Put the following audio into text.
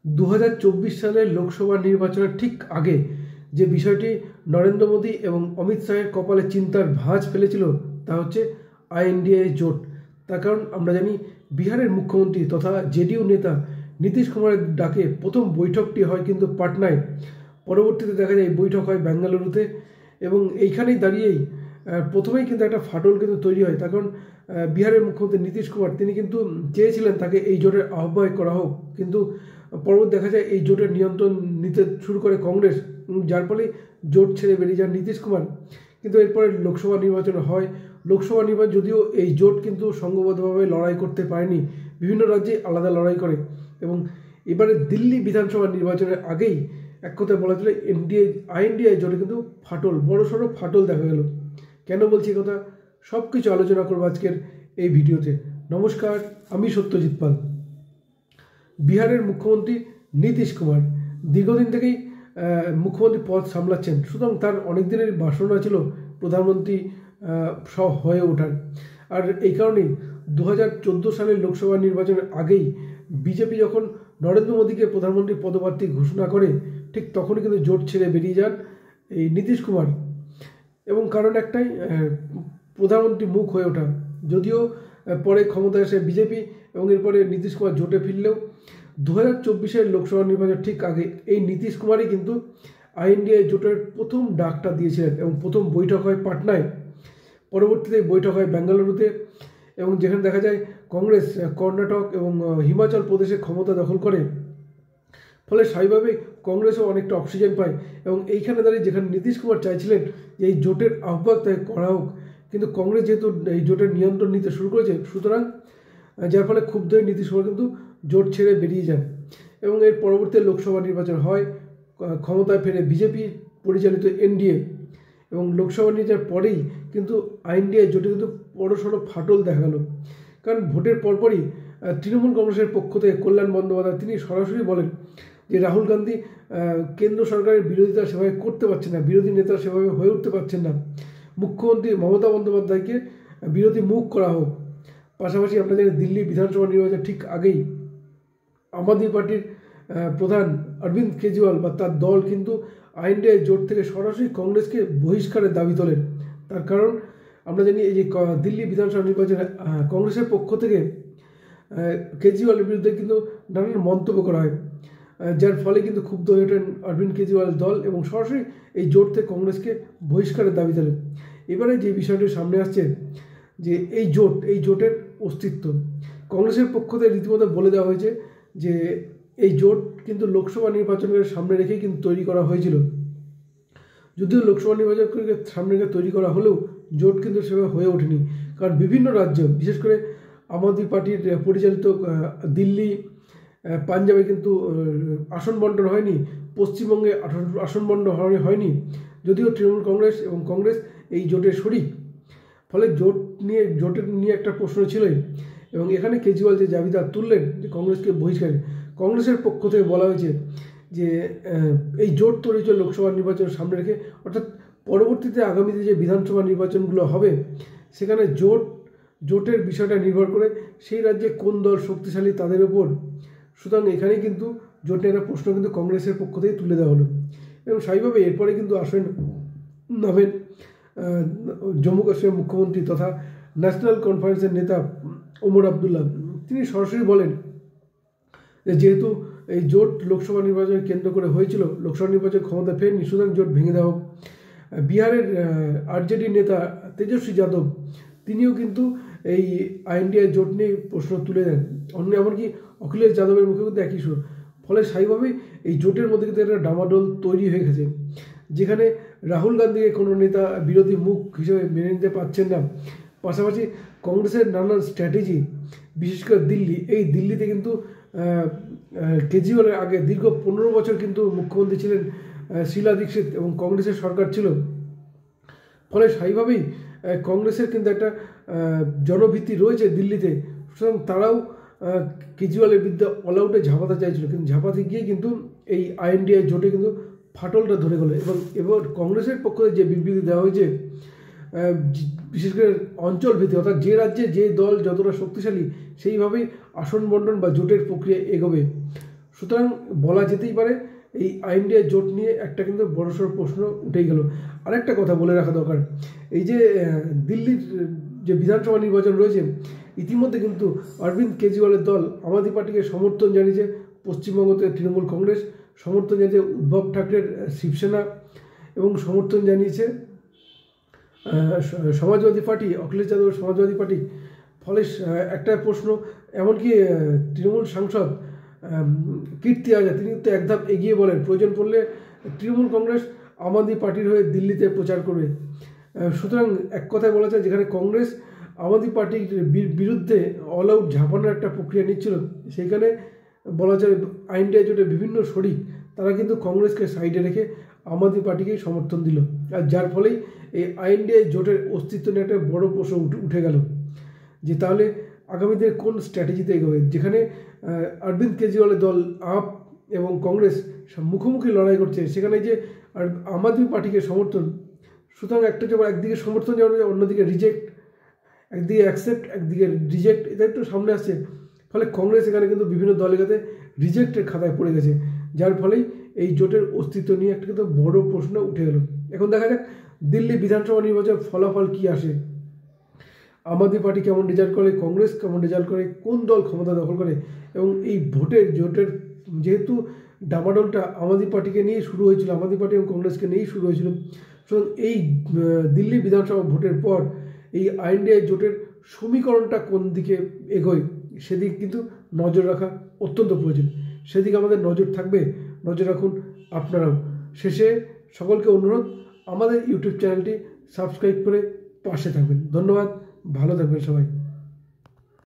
2024 সালের লোকসভা নির্বাচনের ঠিক আগে যে বিষয়টি নরেন্দ্র মোদী এবং অমিত শাহের কপালে চিন্তার ভাঁজ ফেলেছিল তা হচ্ছে আইএনডিএ জোট। তার কারণ আমরা জানি বিহারের মুখ্যমন্ত্রী তথা জেডিইউ নেতা নীতিশ কুমারের ডাকে প্রথম বৈঠকটি হয় কিন্তু পাটনায়। পরবর্তীতে দেখা যায় এই বৈঠক হয় বেঙ্গালুরুতে এবং এইখানেই দাঁড়িয়েই প্রথমেই কিন্তু একটা ফাটল কিন্তু তৈরি হয়। তার কারণ বিহারের মুখ্যমন্ত্রী নীতিশ কুমার তিনি কিন্তু চেয়েছিলেন তাকে এই জোটের আহ্বায়ক করা হোক, কিন্তু পরবর্তী দেখা যায় এই জোটের নিয়ন্ত্রণ নিতে শুরু করে কংগ্রেস, যার ফলে জোট ছেড়ে বেরিয়ে যান নীতিশ কুমার। কিন্তু এরপরে লোকসভা নির্বাচন হয়। লোকসভা নির্বাচন যদিও এই জোট কিন্তু সংঘবদ্ধভাবে লড়াই করতে পারেনি, বিভিন্ন রাজ্যে আলাদা লড়াই করে এবং এবারে দিল্লি বিধানসভা নির্বাচনের আগেই এক কথায় বলা চলে আইএনডিএ জোটে কিন্তু ফাটল, বড়সড় ফাটল দেখা গেল। কেন বলছি কথা সব কিছু আলোচনা করবো আজকের এই ভিডিওতে। নমস্কার, আমি সত্যজিৎ পাল। বিহারের মুখ্যমন্ত্রী নীতিশ কুমার দীর্ঘদিন থেকেই মুখ্যমন্ত্রী পদ সামলাচ্ছেন, সুতরাং তার অনেক দিনের বাসনা ছিল প্রধানমন্ত্রী হয়ে ওঠার। আর এই কারণেই 2014 সালের লোকসভা নির্বাচনের আগেই বিজেপি যখন নরেন্দ্র মোদীকে প্রধানমন্ত্রী পদপ্রার্থী ঘোষণা করে ঠিক তখনই কিন্তু জোট ছেড়ে বেরিয়ে যান এই নীতিশ কুমার। এবং কারণ একটাই, প্রধানমন্ত্রী মুখ হয়ে ওঠা। যদিও পরে ক্ষমতায় আসে বিজেপি এবং এরপরে নীতিশ কুমার জোটে ফিরলেও 2024 লোকসভা নির্বাচন ঠিক আগে এই নীতিশ কুমারই কিন্তু আইএনডিএ জোটের প্রথম ডাকটা দিয়েছিলেন এবং প্রথম বৈঠক হয় পাটনায়। পরবর্তীতে বৈঠক হয় বেঙ্গালুরুতে এবং যেখানে দেখা যায় কংগ্রেস কর্ণাটক এবং হিমাচল প্রদেশে ক্ষমতা দখল করে। ফলে স্বাভাবিকভাবে কংগ্রেসও অনেকটা অক্সিজেন পায় এবং এইখানে দাঁড়িয়ে যেখানে নীতিশ কুমার চাইছিলেন যে এই জোটের আহ্বায়ক তাকে করা হোক, কিন্তু কংগ্রেস যেহেতু এই জোটের নিয়ন্ত্রণ নিতে শুরু করেছে, সুতরাং যার ফলে ক্ষুব্ধ হয়ে নীতিশ কুমার কিন্তু জোট ছেড়ে বেরিয়ে যান এবং এর পরবর্তী লোকসভা নির্বাচন হয়। ক্ষমতায় ফেরে বিজেপি পরিচালিত এনডিএ এবং লোকসভা নির্বাচনের পরেই কিন্তু আইএনডিএ জোটে কিন্তু বড়সড় ফাটল দেখা গেল। কারণ ভোটের পরপরই তৃণমূল কংগ্রেসের পক্ষ থেকে কল্যাণ বন্দ্যোপাধ্যায় তিনি সরাসরি বলেন যে রাহুল গান্ধী কেন্দ্র সরকারের বিরোধিতা সেভাবে করতে পারছেন না, বিরোধী নেতা সেভাবে হয়ে উঠতে পারছেন না, মুখ্যমন্ত্রী মমতা বন্দ্যোপাধ্যায়কে বিরোধী মুখ করা হোক। পাশাপাশি আমরা জানি দিল্লি বিধানসভা নির্বাচন ঠিক আগেই আম আদমি পার্টির প্রধান অরবিন্দ কেজরিওয়াল বা তার দল কিন্তু আইএনডিএ জোট থেকে সরাসরি কংগ্রেসকে বহিষ্কারের দাবি তোলেন। তার কারণ আমরা জানি এই যে দিল্লি বিধানসভা নির্বাচনে কংগ্রেসের পক্ষ থেকে কেজরিওয়ালের বিরুদ্ধে কিন্তু নানান মন্তব্য করা হয়, যার ফলে কিন্তু ক্ষুব্ধ হয়ে ওঠেন অরবিন্দ কেজরিওয়ালের দল এবং সরাসরি এই জোট থেকে কংগ্রেসকে বহিষ্কারের দাবি তোলেন। এবারে যে বিষয়টি সামনে আসছে যে এই জোটের অস্তিত্ব কংগ্রেসের পক্ষ থেকে রীতিমতো বলে দেওয়া হয়েছে যে এই জোট কিন্তু লোকসভা নির্বাচনের সামনে রেখেই কিন্তু তৈরি করা হয়েছিল। যদিও লোকসভা নির্বাচনকে সামনে রেখে তৈরি করা হলেও জোট কিন্তু সেভাবে হয়ে ওঠেনি, কারণ বিভিন্ন রাজ্য বিশেষ করে আম আদমি পার্টির পরিচালিত দিল্লি, পাঞ্জাবে কিন্তু আসন বন্টন হয়নি, পশ্চিমবঙ্গে আসন বন্টন হয়নি, যদিও তৃণমূল কংগ্রেস এবং কংগ্রেস এই জোটের শরিক। ফলে জোটের নিয়ে একটা প্রশ্ন ছিলই এবং এখানে কেজরিওয়াল যে দাবিটা তুললেন যে কংগ্রেসকে বহিষ্কার, কংগ্রেসের পক্ষ থেকে বলা হয়েছে যে এই জোট তৈরি হচ্ছে লোকসভা নির্বাচনের সামনে রেখে, অর্থাৎ পরবর্তীতে আগামীতে যে বিধানসভা নির্বাচনগুলো হবে সেখানে জোটের বিষয়টা নির্ভর করে সেই রাজ্যে কোন দল শক্তিশালী তাদের ওপর। সুতরাং এখানেই কিন্তু জোট নিয়ে একটা প্রশ্ন কিন্তু কংগ্রেসের পক্ষ থেকে তুলে দেওয়া হলো এবং স্বাভাবিকভাবে এরপরে কিন্তু নামেন জম্মু কাশ্মীরের মুখ্যমন্ত্রী তথা ন্যাশনাল কনফারেন্সের নেতা ওমর আবদুল্লাহ। তিনি সরাসরি বলেন যে যেহেতু এই জোট লোকসভা নির্বাচনের কেন্দ্র করে হয়েছিল, লোকসভা নির্বাচন ক্ষমতা ফেরেনি, সুতরাং জোট ভেঙে দেওয়া হোক। বিহারের আরজেডি নেতা তেজস্বী যাদব তিনিও কিন্তু এই আইএনডিএ জোট নিয়ে প্রশ্ন তুলে দেন, এমনকি অখিলেশ যাদবের মুখে কিন্তু একই সুর। ফলে স্বাভাবিকভাবেই এই জোটের মধ্যে কিন্তু একটা ডামাডোল তৈরি হয়ে গেছে, যেখানে রাহুল গান্ধীকে কোনো নেতা বিরোধী মুখ হিসেবে মেনে নিতে পারছেন না। পাশাপাশি কংগ্রেসের নানান স্ট্র্যাটেজি, বিশেষ করে দিল্লিতে কিন্তু কেজরিওয়ালের আগে দীর্ঘ 15 বছর কিন্তু মুখ্যমন্ত্রী ছিলেন শীলা দীক্ষিত এবং কংগ্রেসের সরকার ছিল। ফলে স্বাভাবিকভাবেই কংগ্রেসের কিন্তু একটা জনভিত্তি রয়েছে দিল্লিতে, সুতরাং তারাও কেজরিওয়ালের বিরুদ্ধে অল আউটে ঝাঁপাতে চাইছিল, কিন্তু ঝাঁপাতে গিয়ে কিন্তু এই আইএনডিএ জোটে কিন্তু ফাটলটা ধরে গেল। এবং এবার কংগ্রেসের পক্ষ থেকে যে বিবৃতি দেওয়া হয়েছে, বিশেষ করে অঞ্চল ভিত্তিক, অর্থাৎ যে রাজ্যে যে দল যতটা শক্তিশালী সেইভাবেই আসন বন্টন বা জোটের প্রক্রিয়া এগোবে। সুতরাং বলা যেতেই পারে এই আইএনডিএ জোট নিয়ে একটা কিন্তু বড়সড় প্রশ্ন উঠেই গেল। আরেকটা কথা বলে রাখা দরকার, এই যে দিল্লির যে বিধানসভা নির্বাচন রয়েছে, ইতিমধ্যে কিন্তু অরবিন্দ কেজরিওয়ালের দল আম আদমি পার্টিকে সমর্থন জানিয়েছে। পশ্চিমবঙ্গতে তৃণমূল কংগ্রেস সমর্থন জানিয়েছে, উদ্ধব ঠাকরের শিবসেনা এবং সমর্থন জানিয়েছে সমাজবাদী পার্টি, অখিলেশ যাদবের সমাজবাদী পার্টি। ফলে একটা প্রশ্ন, এমনকি তৃণমূল সাংসদ কীর্তি আজাদ তিনি তো এক ধাপ এগিয়ে বলেন প্রয়োজন পড়লে তৃণমূল কংগ্রেস আম আদমি পার্টির হয়ে দিল্লিতে প্রচার করবে। সুতরাং এক কথায় বলা যায়, যেখানে কংগ্রেস আম আদমি পার্টির বিরুদ্ধে অল আউট ঝাঁপানোর একটা প্রক্রিয়া নিচ্ছিল, সেইখানে বলা যায় আইএনডিএ জোটের বিভিন্ন শরিক তারা কিন্তু কংগ্রেসকে সাইডে রেখে আম আদমি পার্টিকেই সমর্থন দিল, আর যার ফলেই এই আইএনডিএ জোটের অস্তিত্ব নিয়ে একটা বড় প্রশ্ন উঠে গেল যে তাহলে আগামী দিনে কোন স্ট্র্যাটেজিতে এগোবে। যেখানে অরবিন্দ কেজরিওয়ালের দল আপ এবং কংগ্রেস মুখোমুখি লড়াই করছে, সেখানে যে আম আদমি পার্টিকে সমর্থন, সুতরাং একটা যে একদিকে সমর্থন জানানো, অন্যদিকে রিজেক্ট, একদিকে অ্যাকসেপ্ট একদিকে রিজেক্ট, এটা একটু সামনে আসছে। ফলে কংগ্রেস এখানে কিন্তু বিভিন্ন দলের কাছে রিজেক্টের খাতায় পড়ে গেছে, যার ফলেই এই জোটের অস্তিত্ব নিয়ে একটা কিন্তু বড় প্রশ্ন উঠে গেল। এখন দেখা যাক দিল্লি বিধানসভা নির্বাচনের ফলাফল কী আসে, আম আদমি পার্টি কেমন রেজাল্ট করে, কংগ্রেস কেমন রেজাল্ট করে, কোন দল ক্ষমতা দখল করে। এবং এই জোটের যেহেতু ডামাডোলটা আম আদমি পার্টিকে নিয়েই শুরু হয়েছিল, আম আদমি পার্টি এবং কংগ্রেসকে নিয়েই শুরু হয়েছিল, সুতরাং এই দিল্লি বিধানসভা ভোটের পর এই আইএনডিএ জোটের সমীকরণটা কোন দিকে এগোয় সেদিকে কিন্তু নজর রাখা অত্যন্ত প্রয়োজন। সেদিকে আমাদের নজর থাকবে, নজর রাখুন আপনারাও। শেষে সকলকে অনুরোধ, আমাদের ইউটিউব চ্যানেলটি সাবস্ক্রাইব করে পাশে থাকবেন। ধন্যবাদ, ভালো থাকবেন সবাই।